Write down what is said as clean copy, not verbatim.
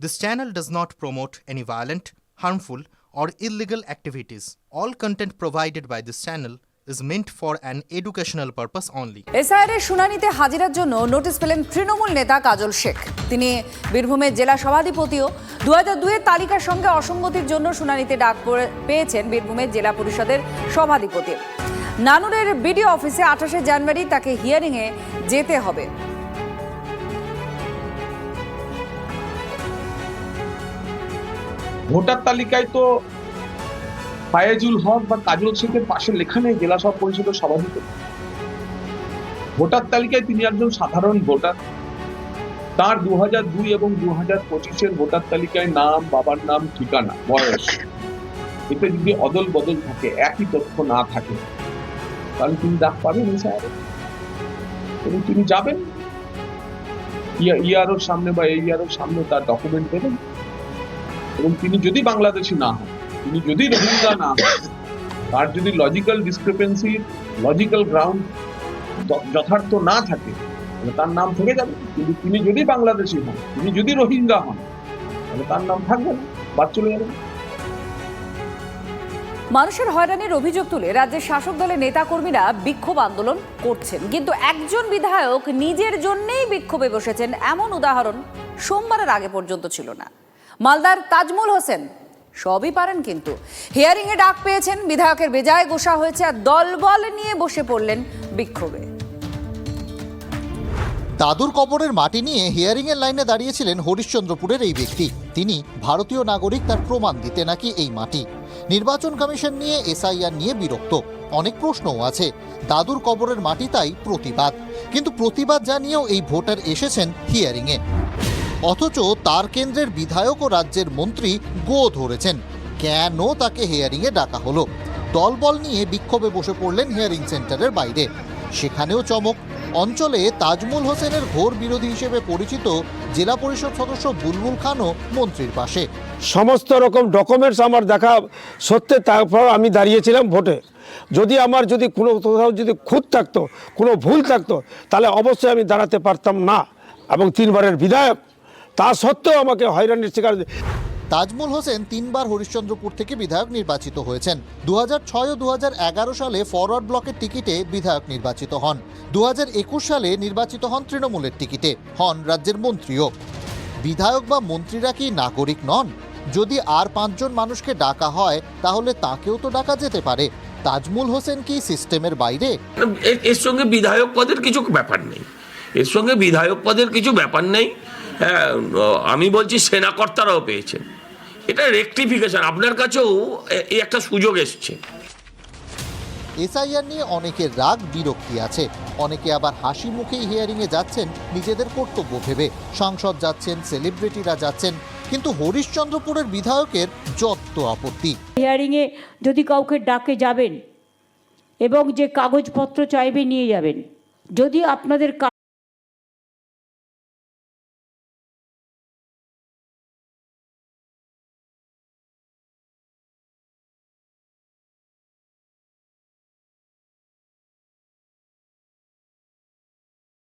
This channel does not promote any violent, harmful, or illegal activities. All content provided by this channel is meant for an educational purpose only. SIR এর শুনানিতে হাজিরার জন্য notice পেলেন তৃণমূল নেতা কাজল শেখ। তিনি বীরভূমের জেলা সভাধিপতিও 2002 এর তালিকার সঙ্গে অসঙ্গতির জন্য শুনানিতে ডাক পেয়েছেন বীরভূমের জেলা পরিষদের সভাধিপতি। নানুরের বিডিও অফিসে 28শে জানুয়ারি তাকে হিয়ারিংয়ে যেতে হবে। ভোটার তালিকায় তো ফায়েজুল হক বা কাজল শেখের পাশে লেখা নেই জেলা সভা পরিষদের সভাপতি। ভোটার তালিকায় তিনি একজন সাধারণ ভোটার। তার 2002 এবং 2025-এর ভোটার তালিকায় নাম, বাবার নাম, ঠিকানা, বয়স এতে যদি অদল বদল থাকে, একই তথ্য না থাকে, তাহলে তিনি ডাক পাবেন স্যার, এবং তিনি যাবেন ইয়ারোর সামনে বা ইয়ারোর সামনে তার ডকুমেন্ট দেবেন। এবং তিনি যদি বাংলাদেশি না হন, তিনি যদি রোহিঙ্গা না হন, তার যদি লজিক্যাল ডিসক্রিপেন্সি, লজিক্যাল গ্রাউন্ড যথার্থ না থাকে, তাহলে তার নাম থেকে যাবে। কিন্তু তিনি যদি বাংলাদেশি হন, তিনি যদি রোহিঙ্গা হন, তাহলে তার নাম থাকবে না, বাদ চলে যাবে। মানুষের হয়রানির অভিযোগ তুলে রাজ্যের শাসক দলের নেতাকর্মীরা বিক্ষোভ আন্দোলন করছেন, কিন্তু একজন বিধায়ক নিজের জন্যই বিক্ষোভে বসেছেন এমন উদাহরণ সোমবারের আগে পর্যন্ত ছিল না। মালদার তাজমুল হোসেন সবই পারেন, কিন্তু হিয়ারিং এ ডাক পেয়েছেন, বিধায়কের বেজায় গোসা হয়েছে আর দলবল নিয়ে বসে পড়লেন বিক্ষোভে। দাদুর কবরের মাটি নিয়ে হিয়ারিংয়ের লাইনে দাঁড়িয়েছিলেন হরিশ্চন্দ্রপুরের এই ব্যক্তি। তিনি ভারতীয় নাগরিক, তার প্রমাণ দিতে নাকি এই মাটি। নির্বাচন কমিশন নিয়ে, এসআইআর নিয়ে বিরক্ত, অনেক প্রশ্নও আছে। দাদুর কবরের মাটি তাই প্রতিবাদ, কিন্তু প্রতিবাদ জানিয়েও এই ভোটার এসেছেন হিয়ারিংয়ে। অথচ তার কেন্দ্রের বিধায়ক ও রাজ্যের মন্ত্রী গো ধরেছেন। কেন তাকে হিয়ারিংয়ে ডাকা হলো? দলবল নিয়ে বিক্ষোভে বসে পড়লেন হিয়ারিং সেন্টারের বাইরে। সেখানেও চমক। অঞ্চলে তাজমুল হোসেনের ঘোর বিরোধী হিসেবে পরিচিত জেলা পরিষদ সদস্য বুলবুল খানও মন্ত্রীর পাশে। সমস্ত রকম ডকুমেন্টস আমার দেখা সত্ত্বে তারপর আমি দাঁড়িয়েছিলাম ভোটে। যদি কোনো কোথাও যদি খুঁত থাকতো, কোনো ভুল থাকতো, তাহলে অবশ্যই আমি দাঁড়াতে পারতাম না। এবং 3 বারের বিধায়ক, তা সত্ত্বেও আমাকে হয়রানির শিকার। তাজমুল হোসেন 3 বার হরিশ্চন্দ্রপুর থেকে বিধায়ক নির্বাচিত হয়েছেন। 2006 ও 2011 সালে ফরওয়ার্ড ব্লকের টিকিটে বিধায়ক নির্বাচিত হন। 2021 সালে নির্বাচিত হন তৃণমূলের টিকিটে, হন রাজ্যের মন্ত্রীও। বিধায়ক বা মন্ত্রীরা কি নাগরিক নন? যদি আর 5 জন মানুষকে ডাকা হয়, তাহলে তাকেও তো ডাকা যেতে পারে। তাজমুল হোসেন কি সিস্টেমের বাইরে? এর সঙ্গে বিধায়ক পদের কিছু ব্যাপার নেই, এর সঙ্গে বিধায়ক পদের কিছু ব্যাপার নেই। হ্যাঁ, আমি বলছি সেনাকর্তারাও পেয়েছেন, এটা রেকটিফিকেশন। আপনার কাছেও এই একটা সুযোগ এসছে। এসআইআর নিয়ে অনেকের রাগ, বিরক্তি আছে। অনেকে আবার হাসি মুখেই হিয়ারিংয়ে যাচ্ছেন নিজেদের কর্তব্য ভেবে। সাংসদ যাচ্ছেন, সেলিব্রিটিরা যাচ্ছেন, কিন্তু হরিশ্চন্দ্রপুরের বিধায়কের যত আপত্তি। হিয়ারিংয়ে যদি কাউকে ডাকে যাবেন এবং যে কাগজপত্র চাইবে নিয়ে যাবেন। যদি আপনাদের